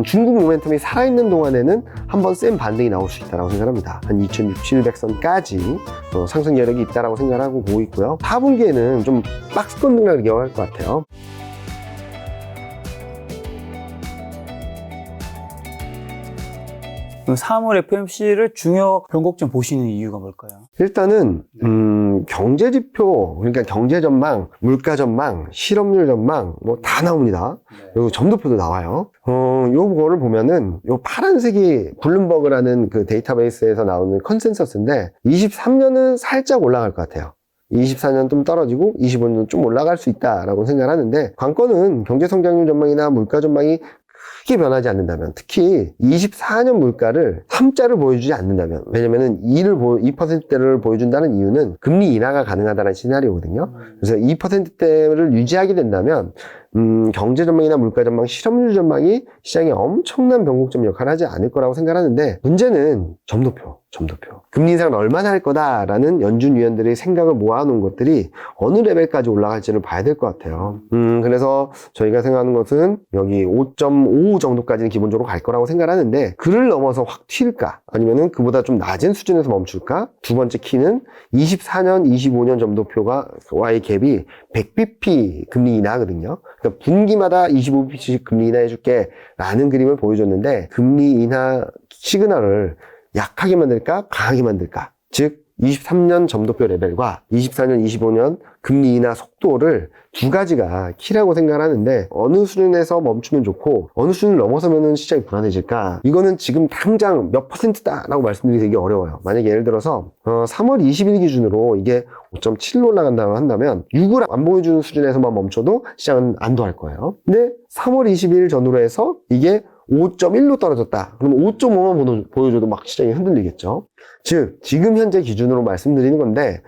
중국 모멘텀이 살아있는 동안에는 한번 센 반등이 나올 수 있다고 생각합니다. 한 26,700선까지 상승 여력이 있다고 생각하고 보고 있고요. 4분기에는 좀 박스권 등락을 이어갈 것 같아요. 그럼 3월 FMC를 중요 변곡점 보시는 이유가 뭘까요? 일단은 경제지표, 그러니까 경제 전망, 물가 전망, 실업률 전망 뭐 다 나옵니다. 그리고 점도표도 나와요. 요거를 보면은 요 파란색이 블룸버그라는 그 데이터베이스에서 나오는 컨센서스인데 23년은 살짝 올라갈 것 같아요. 24년 좀 떨어지고 25년 좀 올라갈 수 있다라고 생각을 하는데, 관건은 경제성장률 전망이나 물가 전망이 크게 변하지 않는다면, 특히 24년 물가를 3자를 보여주지 않는다면, 왜냐면은 2%대를 보여준다는 이유는 금리 인하가 가능하다는 시나리오거든요. 그래서 2%대를 유지하게 된다면 경제 전망이나 물가 전망, 실업률 전망이 시장에 엄청난 변곡점 역할을 하지 않을 거라고 생각하는데, 문제는 점도표. 금리 인상을 얼마나 할 거다라는 연준 위원들의 생각을 모아놓은 것들이 어느 레벨까지 올라갈지를 봐야 될 것 같아요. 그래서 저희가 생각하는 것은 여기 5.5 정도까지는 기본적으로 갈 거라고 생각하는데, 그를 넘어서 확 튈까? 아니면은 그보다 좀 낮은 수준에서 멈출까? 두 번째 키는 24년, 25년 점도표와의 갭이 100bp 금리 인하거든요. 그러니까 분기마다 25bp씩 금리 인하해줄게 라는 그림을 보여줬는데, 금리 인하 시그널을 약하게 만들까 강하게 만들까, 즉 23년 점도표 레벨과 24년 25년 금리 인하 속도를 두 가지가 키라고 생각을 하는데, 어느 수준에서 멈추면 좋고 어느 수준을 넘어서면 시장이 불안해질까, 이거는 지금 당장 몇 %다 라고 말씀드리기 되게 어려워요. 만약에 예를 들어서 3월 20일 기준으로 이게 5.7로 올라간다고 한다면 6을 안 보여주는 수준에서만 멈춰도 시장은 안도할 거예요. 근데 3월 20일 전후로 해서 이게 5.1로 떨어졌다. 그럼 5.5만 보여줘도 막 시장이 흔들리겠죠. 즉, 지금 현재 기준으로 말씀드리는 건데,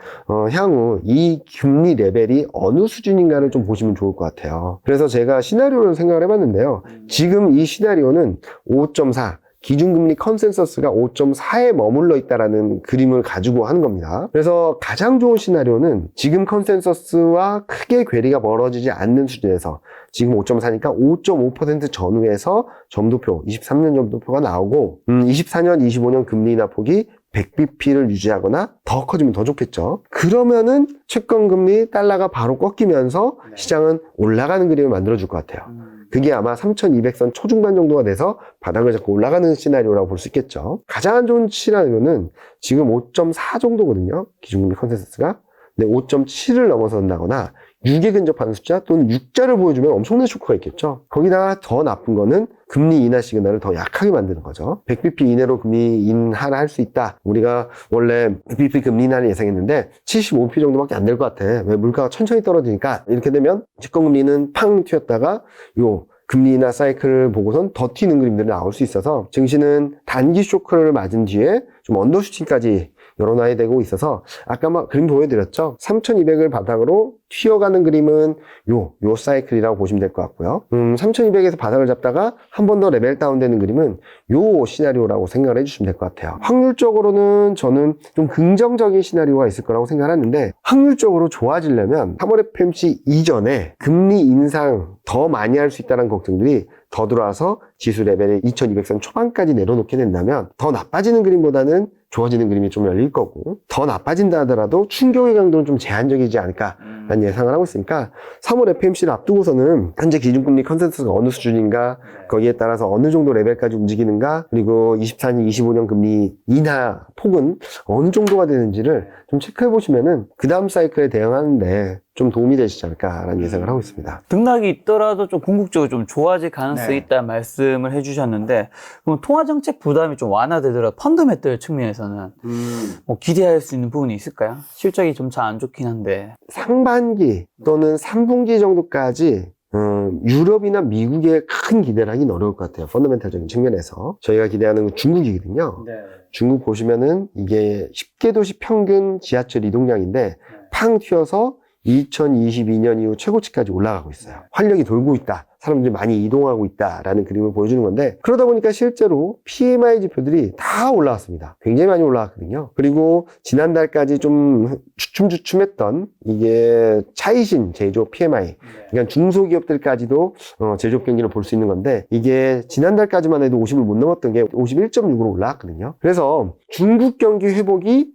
향후 이 금리 레벨이 어느 수준인가를 좀 보시면 좋을 것 같아요. 그래서 제가 시나리오를 생각을 해봤는데요. 지금 이 시나리오는 5.4, 기준금리 컨센서스가 5.4에 머물러 있다라는 그림을 가지고 하는 겁니다. 그래서 가장 좋은 시나리오는 지금 컨센서스와 크게 괴리가 멀어지지 않는 수준에서, 지금 5.4니까 5.5% 전후에서 점도표, 23년 점도표가 나오고, 24년, 25년 금리 인하 폭이 100bp를 유지하거나 더 커지면 더 좋겠죠. 그러면은 채권금리 달러가 바로 꺾이면서 시장은 올라가는 그림을 만들어줄 것 같아요. 그게 아마 3,200선 초중반 정도가 돼서 바닥을 잡고 올라가는 시나리오라고 볼 수 있겠죠. 가장 안 좋은 시나리오는 지금 5.4 정도거든요. 기준금리 컨센서스가. 근데 5.7을 넘어선다거나 6에 근접하는 숫자 또는 6자를 보여주면 엄청난 쇼크가 있겠죠. 거기다가 더 나쁜 거는 금리 인하 시그널을 더 약하게 만드는 거죠. 100bp 이내로 금리 인하를 할 수 있다. 우리가 원래 100bp 금리 인하를 예상했는데 75bp 정도밖에 안 될 것 같아. 왜? 물가가 천천히 떨어지니까. 이렇게 되면 채권금리는 팡 튀었다가 요 금리 인하 사이클을 보고선 더 튀는 그림들이 나올 수 있어서, 증시는 단기 쇼크를 맞은 뒤에 좀 언더슈팅까지 열어놔야 되고 있어서, 아까 막 그림 보여드렸죠. 3,200을 바닥으로 튀어가는 그림은 요 사이클이라고 보시면 될 것 같고요. 3,200에서 바닥을 잡다가 한 번 더 레벨 다운되는 그림은 요 시나리오라고 생각을 해주시면 될 것 같아요. 확률적으로는 저는 좀 긍정적인 시나리오가 있을 거라고 생각하는데, 확률적으로 좋아지려면 3월 FMC 이전에 금리 인상 더 많이 할 수 있다는 걱정들이 더 들어와서 지수 레벨을 2,200선 초반까지 내려놓게 된다면, 더 나빠지는 그림보다는 좋아지는 그림이 좀 열릴 거고, 더 나빠진다 하더라도 충격의 강도는 좀 제한적이지 않을까라는 예상을 하고 있으니까, 3월 FMC를 앞두고서는 현재 기준금리 컨센서스가 어느 수준인가, 거기에 따라서 어느 정도 레벨까지 움직이는가, 그리고 24년, 25년 금리 인하 폭은 어느 정도가 되는지를 좀 체크해 보시면은 그 다음 사이클에 대응하는데 좀 도움이 되시지 않을까라는 예상을 하고 있습니다. 등락이 있더라도 좀 궁극적으로 좀 좋아질 가능성이 있다는 말씀을 해주셨는데, 그럼 통화정책 부담이 좀 완화되더라도 펀더멘털 측면에서는 뭐 기대할 수 있는 부분이 있을까요? 실적이 좀 잘 안 좋긴 한데. 상반기 또는 3분기 정도까지 유럽이나 미국에 큰 기대를 하긴 어려울 것 같아요. 펀더멘탈적인 측면에서. 저희가 기대하는 건 중국이거든요. 중국 보시면은 이게 10개 도시 평균 지하철 이동량인데 팡 튀어서 2022년 이후 최고치까지 올라가고 있어요. 활력이 돌고 있다. 사람들이 많이 이동하고 있다라는 그림을 보여주는 건데, 그러다 보니까 실제로 PMI 지표들이 다 올라왔습니다. 굉장히 많이 올라왔거든요. 그리고 지난달까지 좀 주춤주춤했던 이게 차이신 제조업 PMI, 그러니까 중소기업들까지도 제조업 경기를 볼 수 있는 건데, 이게 지난달까지만 해도 50을 못 넘었던 게 51.6으로 올라왔거든요. 그래서 중국 경기 회복이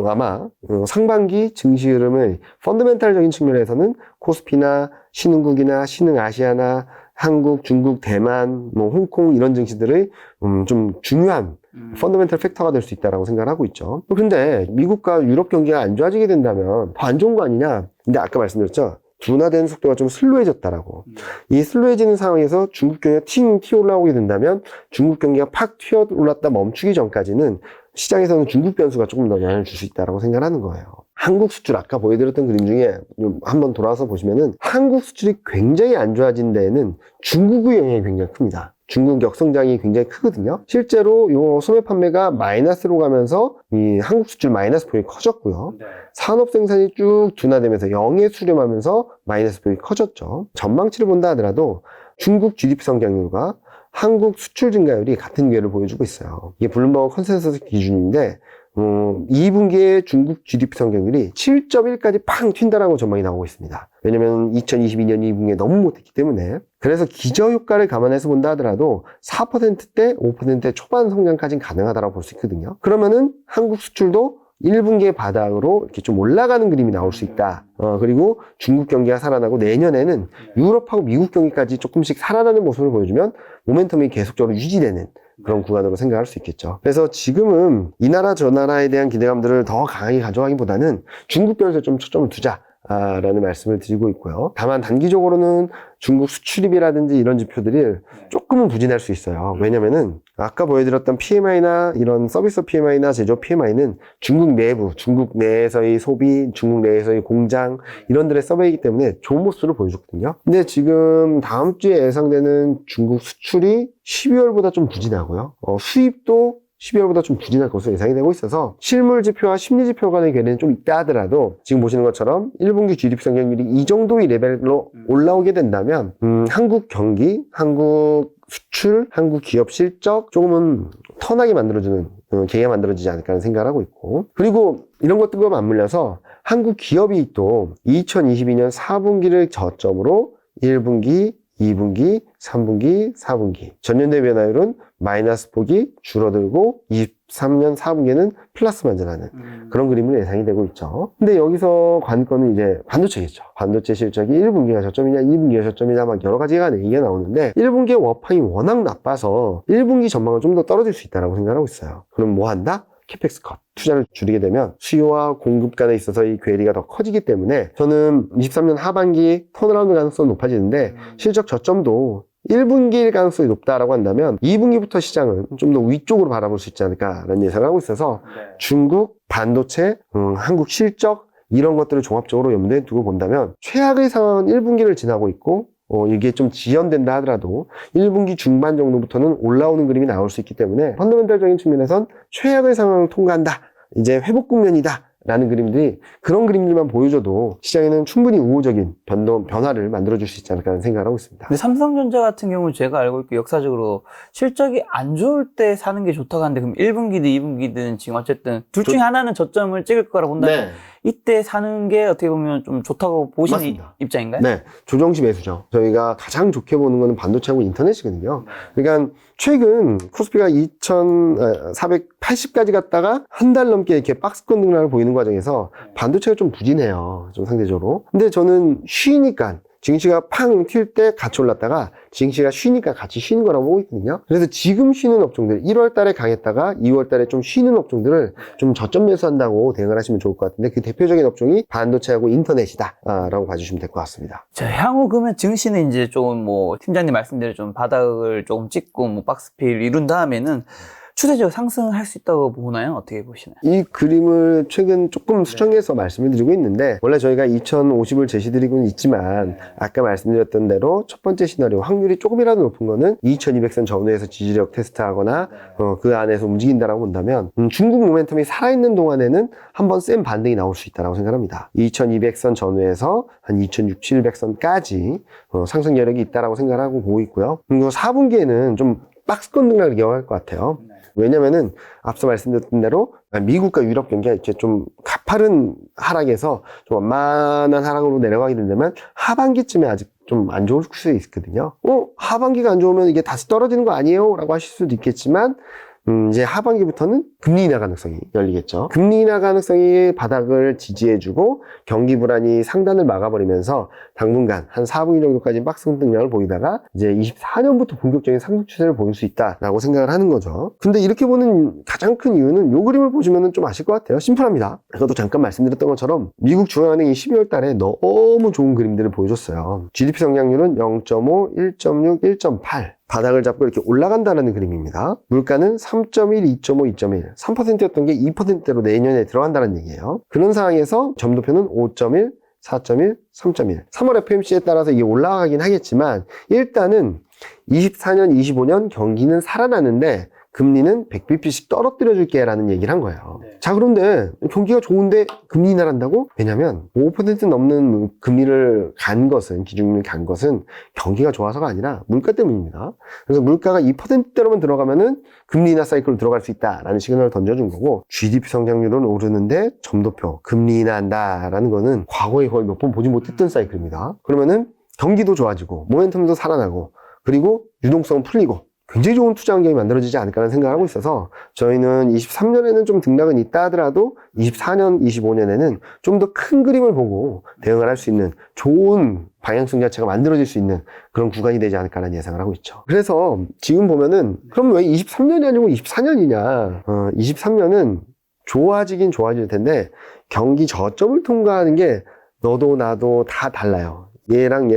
아마 상반기 증시 흐름을 펀더멘탈적인 측면에서는 코스피나 신흥국이나 신흥아시아나 한국, 중국, 대만, 홍콩 이런 증시들의 좀 중요한 펀더멘탈 팩터가 될 수 있다고 생각을 하고 있죠. 그런데 미국과 유럽 경기가 안 좋아지게 된다면 더 안 좋은 거 아니냐? 근데 아까 말씀드렸죠. 둔화되는 속도가 좀 슬로해졌다라고. 이 슬로해지는 상황에서 중국 경기가 튀어 올라오게 된다면 중국 경기가 팍 튀어 올랐다 멈추기 전까지는 시장에서는 중국 변수가 조금 더 영향을 줄 수 있다고 생각하는 거예요. 한국 수출 아까 보여드렸던 그림 중에 한번 돌아와서 보시면은 한국 수출이 굉장히 안 좋아진 데에는 중국의 영향이 굉장히 큽니다. 중국 역성장이 굉장히 크거든요. 실제로 요 소매 판매가 마이너스로 가면서 이 한국 수출 마이너스 폭이 커졌고요. 산업 생산이 쭉 둔화되면서 영에 수렴하면서 마이너스 폭이 커졌죠. 전망치를 본다 하더라도 중국 GDP 성장률과 한국 수출 증가율이 같은 궤를 보여주고 있어요. 이게 블룸버그 컨센서스 기준인데 2분기에 중국 GDP 성장률이 7.1까지 팡 튄다라고 전망이 나오고 있습니다. 왜냐면 2022년 2분기에 너무 못했기 때문에. 그래서 기저효과를 감안해서 본다 하더라도 4%대, 5%대 초반 성장까지는 가능하다고 볼 수 있거든요. 그러면은 한국 수출도 1분기의 바닥으로 이렇게 좀 올라가는 그림이 나올 수 있다. 그리고 중국 경기가 살아나고 내년에는 유럽하고 미국 경기까지 조금씩 살아나는 모습을 보여주면 모멘텀이 계속적으로 유지되는 그런 구간으로 생각할 수 있겠죠. 그래서 지금은 이 나라 저 나라에 대한 기대감들을 더 강하게 가져가기보다는 중국 변수에 좀 초점을 두자. 라는 말씀을 드리고 있고요. 다만 단기적으로는 중국 수출입이라든지 이런 지표들이 조금은 부진할 수 있어요. 왜냐면은 아까 보여드렸던 PMI나 이런 서비스 PMI나 제조업 PMI는 중국 내부, 중국 내에서의 소비, 중국 내에서의 공장 이런 데의 서베이기 때문에 좋은 모습을 보여줬거든요. 근데 지금 다음 주에 예상되는 중국 수출이 12월보다 좀 부진하고요. 수입도 12월보다 좀 부진할 것으로 예상이 되고 있어서 실물 지표와 심리 지표 간의 괴리는 좀 있다 하더라도 지금 보시는 것처럼 1분기 GDP 성장률이 이 정도의 레벨로 올라오게 된다면 한국 경기, 한국 수출, 한국 기업 실적 조금은 턴하게 만들어주는 계기가 만들어지지 않을까 하는 생각을 하고 있고, 그리고 이런 것들과 맞물려서 한국 기업이 또 2022년 4분기를 저점으로 1분기, 2분기, 3분기, 4분기 전년 대비 변화율은 마이너스 폭이 줄어들고 23년 4분기에는 플러스 반전하는 그런 그림으로 예상이 되고 있죠. 근데 여기서 관건은 이제 반도체겠죠. 반도체 실적이 1분기가 저점이냐 2분기가 저점이냐 막 여러 가지가 얘기가 나오는데 1분기의 워팡이 워낙 나빠서 1분기 전망은 좀 더 떨어질 수 있다고 생각하고 있어요. 그럼 뭐 한다? 캐펙스 컷. 투자를 줄이게 되면 수요와 공급 간에 있어서 이 괴리가 더 커지기 때문에 저는 23년 하반기 턴어라운드 가능성이 높아지는데 실적 저점도 1분기일 가능성이 높다라고 한다면 2분기부터 시장은 좀 더 위쪽으로 바라볼 수 있지 않을까라는 예상을 하고 있어서 중국, 반도체, 한국 실적 이런 것들을 종합적으로 염두에 두고 본다면 최악의 상황은 1분기를 지나고 있고 이게 좀 지연된다 하더라도 1분기 중반 정도부터는 올라오는 그림이 나올 수 있기 때문에 펀더멘탈적인 측면에선 최악의 상황을 통과한다. 이제 회복 국면이다. 라는 그림들이 그런 그림들만 보여줘도 시장에는 충분히 우호적인 변화를 만들어줄 수 있지 않을까 하는 생각을 하고 있습니다. 근데 삼성전자 같은 경우는 제가 알고 있고 역사적으로 실적이 안 좋을 때 사는 게 좋다고 하는데 그럼 1분기든 2분기든 지금 어쨌든 둘 중에 하나는 저점을 찍을 거라 본다면 이때 사는 게 어떻게 보면 좀 좋다고 보시는 맞습니다. 입장인가요? 네. 조정시 매수죠. 저희가 가장 좋게 보는 거는 반도체하고 인터넷이거든요. 그러니까 최근 코스피가 2480까지 갔다가 한 달 넘게 이렇게 박스권 등락을 보이는 과정에서 반도체가 좀 부진해요. 좀 상대적으로. 근데 저는 쉬니까 증시가 팡 튈 때 같이 올랐다가 증시가 쉬니까 같이 쉬는 거라고 보고 있거든요. 그래서 지금 쉬는 업종들 1월 달에 강했다가 2월 달에 좀 쉬는 업종들을 좀 저점 매수한다고 대응을 하시면 좋을 것 같은데 그 대표적인 업종이 반도체하고 인터넷이다 라고 봐주시면 될 것 같습니다. 자, 향후 그러면 증시는 이제 조금 뭐 팀장님 말씀대로 좀 바닥을 조금 찍고 뭐 박스피를 이룬 다음에는 추세적으로 상승할 수 있다고 보나요? 어떻게 보시나요? 이 그림을 최근 조금 수정해서 말씀을 드리고 있는데, 원래 저희가 2050을 제시드리고는 있지만 아까 말씀드렸던 대로 첫 번째 시나리오 확률이 조금이라도 높은 거는 2200선 전후에서 지지력 테스트하거나 그 안에서 움직인다라고 본다면 중국 모멘텀이 살아있는 동안에는 한번 센 반등이 나올 수 있다고 생각합니다. 2200선 전후에서 한 2600~700선까지 상승 여력이 있다라고 생각하고 보고 있고요. 그리고 4분기에는 좀 박스권 등락을 이어갈 것 같아요. 왜냐면은 앞서 말씀드렸던 대로 미국과 유럽 경기가 이렇게 좀 가파른 하락에서 좀 완만한 하락으로 내려가게 된다면 하반기쯤에 아직 좀 안 좋을 수 있거든요. 하반기가 안 좋으면 이게 다시 떨어지는 거 아니에요? 라고 하실 수도 있겠지만 이제 하반기부터는 금리 인하 가능성이 열리겠죠. 금리 인하 가능성이 바닥을 지지해주고 경기 불안이 상단을 막아버리면서 당분간 한 4분기 정도까지 박스 등락을 보이다가 이제 24년부터 본격적인 상승 추세를 보일 수 있다라고 생각을 하는 거죠. 근데 이렇게 보는 가장 큰 이유는 이 그림을 보시면 좀 아실 것 같아요. 심플합니다. 저도 잠깐 말씀드렸던 것처럼 미국 중앙은행이 12월 달에 너무 좋은 그림들을 보여줬어요. GDP 성장률은 0.5, 1.6, 1.8 바닥을 잡고 이렇게 올라간다는 그림입니다. 물가는 3.1, 2.5, 2.1 3%였던 게 2%대로 내년에 들어간다는 얘기예요. 그런 상황에서 점도표는 5.1, 4.1, 3.1 3월 FOMC에 따라서 이게 올라가긴 하겠지만 일단은 24년, 25년 경기는 살아나는데 금리는 100bp씩 떨어뜨려 줄게 라는 얘기를 한 거예요. 자, 그런데 경기가 좋은데 금리 인하한다고? 왜냐면 5% 넘는 금리를 간 것은, 기준금리를 간 것은 경기가 좋아서가 아니라 물가 때문입니다. 그래서 물가가 2%대로만 들어가면은 금리 인하 사이클로 들어갈 수 있다라는 시그널을 던져준 거고, GDP 성장률은 오르는데 점도표 금리 인하한다라는 거는 과거에 거의 몇 번 보지 못했던 사이클입니다. 그러면은 경기도 좋아지고 모멘텀도 살아나고 그리고 유동성은 풀리고 굉장히 좋은 투자 환경이 만들어지지 않을까라는 생각을 하고 있어서 저희는 23년에는 좀 등락은 있다 하더라도 24년, 25년에는 좀 더 큰 그림을 보고 대응을 할 수 있는 좋은 방향성 자체가 만들어질 수 있는 그런 구간이 되지 않을까라는 예상을 하고 있죠. 그래서 지금 보면은 그럼 왜 23년이 아니고 24년이냐? 23년은 좋아지긴 좋아질 텐데 경기 저점을 통과하는 게 너도 나도 다 달라요. 얘랑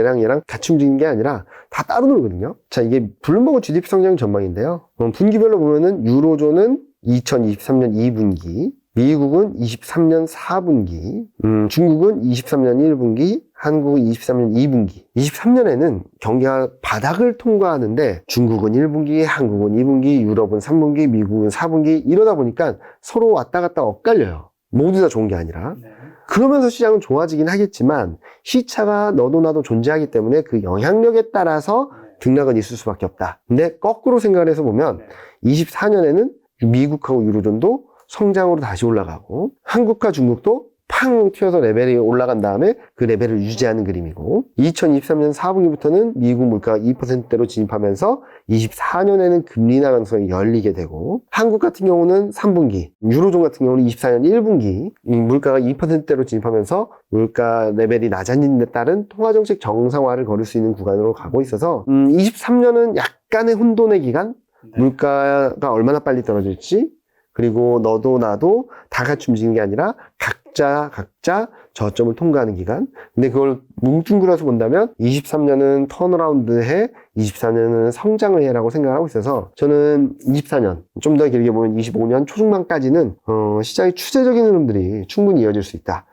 같이 움직이는 게 아니라 다 따로 놀거든요. 자, 이게 블룸버그 GDP 성장 전망인데요. 분기별로 보면은 유로존은 2023년 2분기, 미국은 23년 4분기, 중국은 23년 1분기, 한국은 23년 2분기. 23년에는 경기가 바닥을 통과하는데 중국은 1분기, 한국은 2분기, 유럽은 3분기, 미국은 4분기 이러다 보니까 서로 왔다 갔다 엇갈려요. 모두 다 좋은 게 아니라. 그러면서 시장은 좋아지긴 하겠지만 시차가 너도 나도 존재하기 때문에 그 영향력에 따라서 등락은 있을 수밖에 없다. 근데 거꾸로 생각을 해서 보면 24년에는 미국하고 유로존도 성장으로 다시 올라가고 한국과 중국도 팡 튀어서 레벨이 올라간 다음에 그 레벨을 유지하는 그림이고 2023년 4분기부터는 미국 물가가 2%대로 진입하면서 24년에는 금리 인하 가능성이 열리게 되고 한국 같은 경우는 3분기, 유로존 같은 경우는 24년 1분기 물가가 2%대로 진입하면서 물가 레벨이 낮아진 데 따른 통화정책 정상화를 거릴 수 있는 구간으로 가고 있어서 23년은 약간의 혼돈의 기간, 물가가 얼마나 빨리 떨어질지 그리고 너도 나도 다 같이 움직이는 게 아니라 각자 저점을 통과하는 기간. 근데 그걸 뭉뚱그려서 본다면 23년은 턴어라운드 해, 24년은 성장을 해라고 생각하고 있어서 저는 24년, 좀 더 길게 보면 25년 초중반까지는 시장의 추세적인 흐름들이 충분히 이어질 수 있다.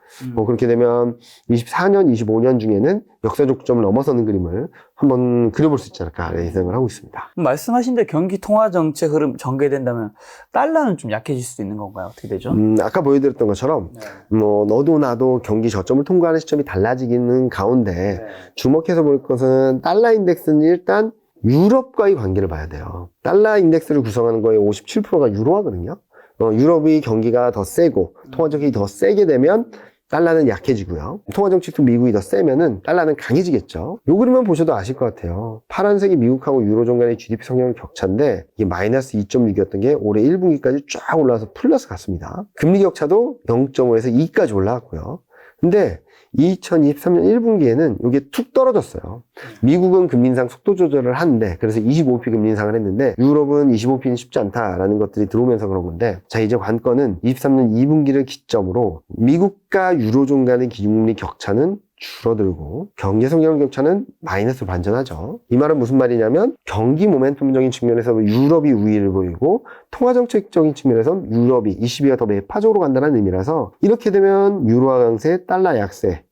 그렇게 되면 24년, 25년 중에는 역사적 고점을 넘어서는 그림을 한번 그려볼 수 있지 않을까 예상을 하고 있습니다. 말씀하신 대로 경기 통화 정책 흐름 전개된다면 달러는 좀 약해질 수도 있는 건가요? 어떻게 되죠? 아까 보여드렸던 것처럼 너도 나도 경기 저점을 통과하는 시점이 달라지기는 가운데 주목해서 볼 것은 달러 인덱스는 일단 유럽과의 관계를 봐야 돼요. 달러 인덱스를 구성하는 거의 57%가 유로화거든요. 유럽이 경기가 더 세고 통화정책이 더 세게 되면 달러는 약해지고요. 통화정책도 미국이 더 세면은 달러는 강해지겠죠. 요 그림만 보셔도 아실 것 같아요. 파란색이 미국하고 유로존 간의 GDP 성장률 격차인데 이게 마이너스 2.6이었던 게 올해 1분기까지 쫙 올라와서 플러스 갔습니다. 금리 격차도 0.5에서 2까지 올라왔고요. 근데 2023년 1분기에는 이게 툭 떨어졌어요. 미국은 금리 인상 속도 조절을 하는데 그래서 25p 금리 인상을 했는데 유럽은 25p는 쉽지 않다라는 것들이 들어오면서 그런 건데 자 이제 관건은 23년 2분기를 기점으로 미국과 유로존 간의 기준금리 격차는 줄어들고 경제 성장 격차는 마이너스로 반전하죠. 이 말은 무슨 말이냐면 경기 모멘텀적인 측면에서 유럽이 우위를 보이고 통화정책적인 측면에서 유럽이 22가 더 매파적으로 간다는 의미라서 이렇게 되면 유로화 강세, 달러 약세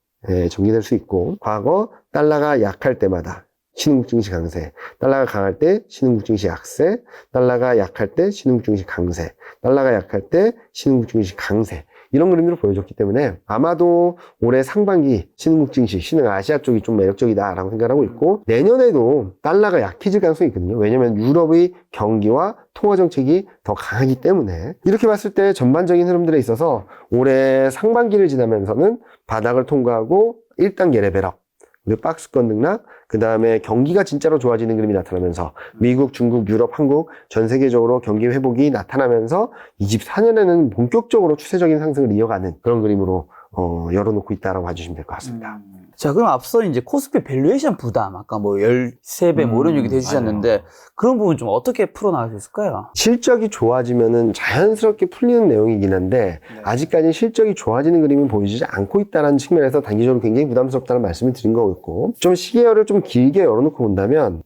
전개될 수 있고 과거 달러가 약할 때마다 신흥국 증시 강세, 달러가 강할 때 신흥국 증시 약세, 달러가 약할 때 신흥국 증시 강세, 달러가 약할 때 신흥국 증시 강세 이런 그림으로 보여줬기 때문에 아마도 올해 상반기 신흥국 증시, 신흥 아시아 쪽이 좀 매력적이다라고 생각하고 있고 내년에도 달러가 약해질 가능성이 있거든요. 왜냐하면 유럽의 경기와 통화 정책이 더 강하기 때문에 이렇게 봤을 때 전반적인 흐름들에 있어서 올해 상반기를 지나면서는 바닥을 통과하고 1단계 레벨업 그리고 박스권 등락, 그 다음에 경기가 진짜로 좋아지는 그림이 나타나면서 미국, 중국, 유럽, 한국 전 세계적으로 경기 회복이 나타나면서 24년에는 본격적으로 추세적인 상승을 이어가는 그런 그림으로 열어놓고 있다라고 봐주시면 될 것 같습니다. 자, 그럼 앞서 이제 코스피 밸류에이션 부담, 아까 뭐 13배 뭐 이런 얘기도 해주셨는데, 맞아요. 그런 부분 좀 어떻게 풀어나갈 수 있을까요? 실적이 좋아지면은 자연스럽게 풀리는 내용이긴 한데, 아직까지 실적이 좋아지는 그림은 보여주지 않고 있다는 측면에서 단기적으로 굉장히 부담스럽다는 말씀을 드린 거였고, 좀 시계열을 좀 길게 열어놓고 본다면,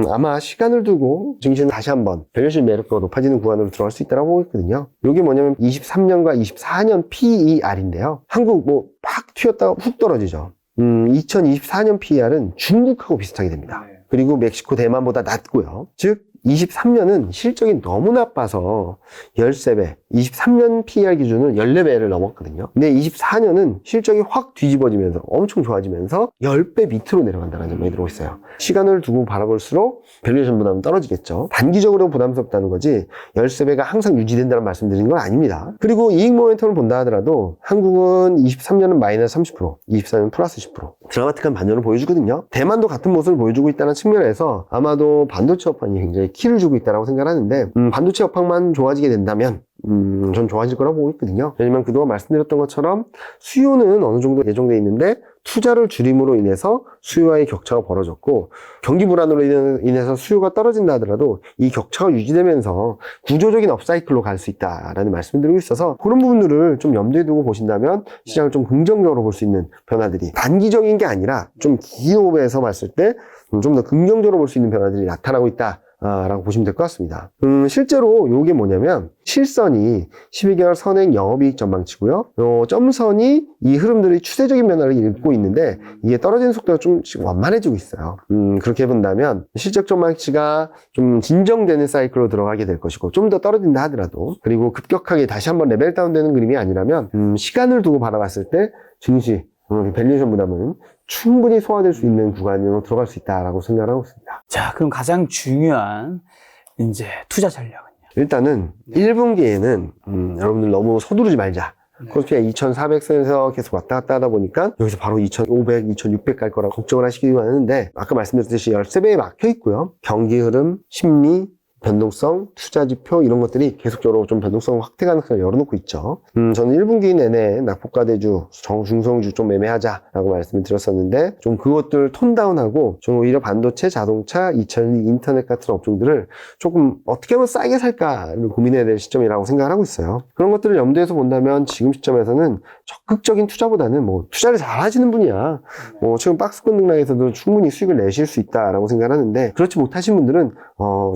아마 시간을 두고 증시는 다시 한번 밸류에이션 매력도가 높아지는 구간으로 들어갈 수 있다고 보고 있거든요. 이게 뭐냐면 23년과 24년 PER인데요. 한국 뭐 팍 튀었다가 훅 떨어지죠. 2024년 PER은 중국하고 비슷하게 됩니다. 그리고 멕시코, 대만보다 낮고요. 즉 23년은 실적이 너무 나빠서 13배, 23년 PER 기준은 14배를 넘었거든요. 근데 24년은 실적이 확 뒤집어지면서 엄청 좋아지면서 10배 밑으로 내려간다는 점이 들어오고 있어요. 시간을 두고 바라볼수록 밸류에이션 부담은 떨어지겠죠. 단기적으로 부담스럽다는 거지 13배가 항상 유지된다는 말씀드린 건 아닙니다. 그리고 이익 모멘텀을 본다 하더라도 한국은 23년은 마이너스 30%, 24년은 플러스 10%. 드라마틱한 반전을 보여주거든요. 대만도 같은 모습을 보여주고 있다는 측면에서 아마도 반도체 업황이 굉장히 키를 주고 있다고 생각하는데 반도체 업황만 좋아지게 된다면 전 좋아질 거라고 보고 있거든요. 왜냐면 그동안 말씀드렸던 것처럼 수요는 어느 정도 예정돼 있는데 투자를 줄임으로 인해서 수요와의 격차가 벌어졌고 경기 불안으로 인해서 수요가 떨어진다 하더라도 이 격차가 유지되면서 구조적인 업사이클로 갈 수 있다라는 말씀을 드리고 있어서 그런 부분들을 좀 염두에 두고 보신다면 시장을 좀 긍정적으로 볼 수 있는 변화들이 단기적인 게 아니라 좀 기업에서 봤을 때 좀 더 긍정적으로 볼 수 있는 변화들이 나타나고 있다 라고 보시면 될 것 같습니다. 실제로 이게 뭐냐면 실선이 12개월 선행 영업이익 전망치고요. 점선이 이 흐름들의 추세적인 변화를 읽고 있는데 이게 떨어지는 속도가 좀 완만해지고 있어요. 그렇게 본다면 실적 전망치가 좀 진정되는 사이클로 들어가게 될 것이고 좀 더 떨어진다 하더라도 그리고 급격하게 다시 한번 레벨 다운되는 그림이 아니라면 시간을 두고 바라봤을 때 증시 밸류에이션 부담은 충분히 소화될 수 있는 구간으로 들어갈 수 있다라고 생각하고 있습니다. 자, 그럼 가장 중요한 이제 투자 전략은요? 일단은 1분기에는 여러분들 너무 서두르지 말자. 코스피가 2,400선에서 계속 왔다 갔다 하다 보니까 여기서 바로 2,500, 2,600 갈 거라고 걱정을 하시기도 하는데 아까 말씀드렸듯이 13배에 막혀 있고요. 경기 흐름, 심리, 변동성, 투자지표 이런 것들이 계속적으로 좀 변동성 확대 가능성을 열어놓고 있죠. 저는 1분기 내내 낙폭과대주, 중성주 좀 매매하자라고 말씀을 드렸었는데 좀 그것들 톤다운하고 좀 오히려 반도체, 자동차, 2000 인터넷 같은 업종들을 조금 어떻게 하면 싸게 살까를 고민해야 될 시점이라고 생각을 하고 있어요. 그런 것들을 염두에서 본다면 지금 시점에서는 적극적인 투자보다는 뭐 투자를 잘 하시는 분이야 뭐 최근 박스권 등락에서도 충분히 수익을 내실 수 있다라고 생각을 하는데 그렇지 못하신 분들은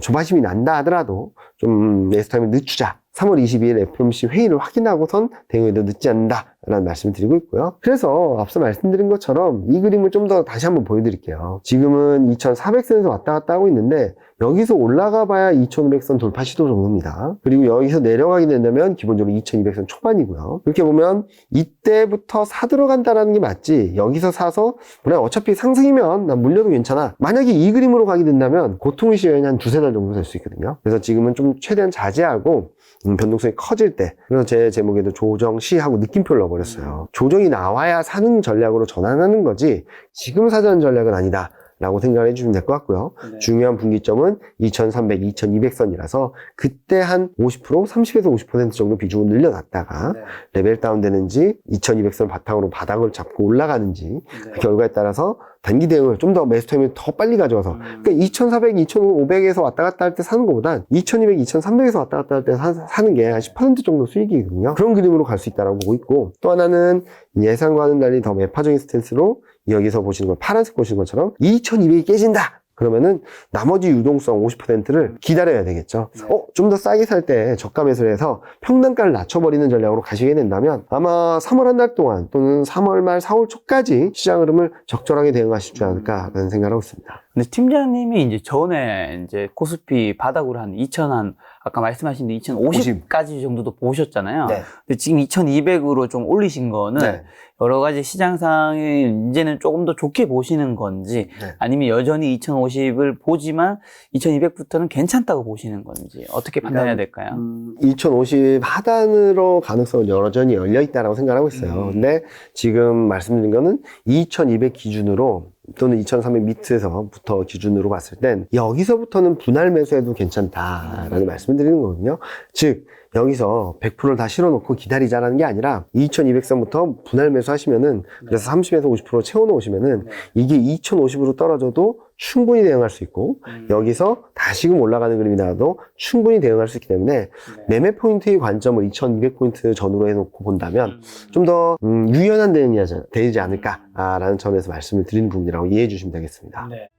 조바심이 난다 하더라도 좀 매수 타임을 늦추자. 3월 22일 FOMC 회의를 확인하고선 대응에도 늦지 않는다라는 말씀을 드리고 있고요. 그래서 앞서 말씀드린 것처럼 이 그림을 좀 더 다시 한번 보여드릴게요. 지금은 2400선에서 왔다 갔다 하고 있는데 여기서 올라가 봐야 2500선 돌파 시도 정도입니다. 그리고 여기서 내려가게 된다면 기본적으로 2200선 초반이고요. 이렇게 보면 이때부터 사 들어간다라는 게 맞지 여기서 사서 그래 어차피 상승이면 난 물려도 괜찮아. 만약에 이 그림으로 가게 된다면 고통의 시간이 한 두세 달 정도 될 수 있거든요. 그래서 지금은 좀 최대한 자제하고 변동성이 커질 때 그래서 제 제목에도 조정시하고 느낌표를 넣어버렸어요. 조정이 나와야 사는 전략으로 전환하는 거지 지금 사자는 전략은 아니다 라고 생각을 해주시면 될 것 같고요. 네. 중요한 분기점은 2300, 2200선이라서 그때 한 50%, 30에서 50% 정도 비중을 늘려놨다가 레벨 다운 되는지 2200선 바탕으로 바닥을 잡고 올라가는지 그 결과에 따라서 단기 대응을 좀 더 매수 타임을 더 빨리 가져가서 그러니까 2400, 2500에서 왔다 갔다 할 때 사는 것보단 2200, 2300에서 왔다 갔다 할 때 사는 게 한 10% 정도 수익이거든요. 그런 그림으로 갈 수 있다고 보고 있고 또 하나는 예상과는 달리 더 매파적인 스탠스로 여기서 보시는 것, 파란색 보시는 것처럼 2200이 깨진다! 그러면은 나머지 유동성 50%를 기다려야 되겠죠. 좀 더 싸게 살 때 저가 매수를 해서 평단가를 낮춰버리는 전략으로 가시게 된다면 아마 3월 한 달 동안 또는 3월 말 4월 초까지 시장 흐름을 적절하게 대응하시지 않을까라는 생각을 하고 있습니다. 근데 팀장님이 이제 전에 이제 코스피 바닥으로 한 2000, 아까 말씀하신 2050까지 정도도 보셨잖아요. 네. 근데 지금 2200으로 좀 올리신 거는 네. 여러 가지 시장상에 이제는 조금 더 좋게 보시는 건지 네. 아니면 여전히 2050을 보지만 2200부터는 괜찮다고 보시는 건지 어떻게 판단해야 될까요? 2050 하단으로 가능성은 여전히 열려 있다고 생각하고 있어요. 근데 지금 말씀드린 거는 2200 기준으로 또는 2300 밑에서부터 기준으로 봤을 땐 여기서부터는 분할 매수해도 괜찮다라는 말씀을 드리는 거거든요. 즉 여기서 100%를 다 실어놓고 기다리자라는 게 아니라 2200선부터 분할 매수하시면은 그래서 30에서 50% 채워놓으시면은 이게 2050으로 떨어져도 충분히 대응할 수 있고 여기서 다시금 올라가는 그림이 나와도 충분히 대응할 수 있기 때문에 매매 포인트의 관점을 2200포인트 전후로 해놓고 본다면 좀 더 유연한 대응이 되지 않을까라는 점에서 말씀을 드리는 부분이라고 이해해 주시면 되겠습니다. 네.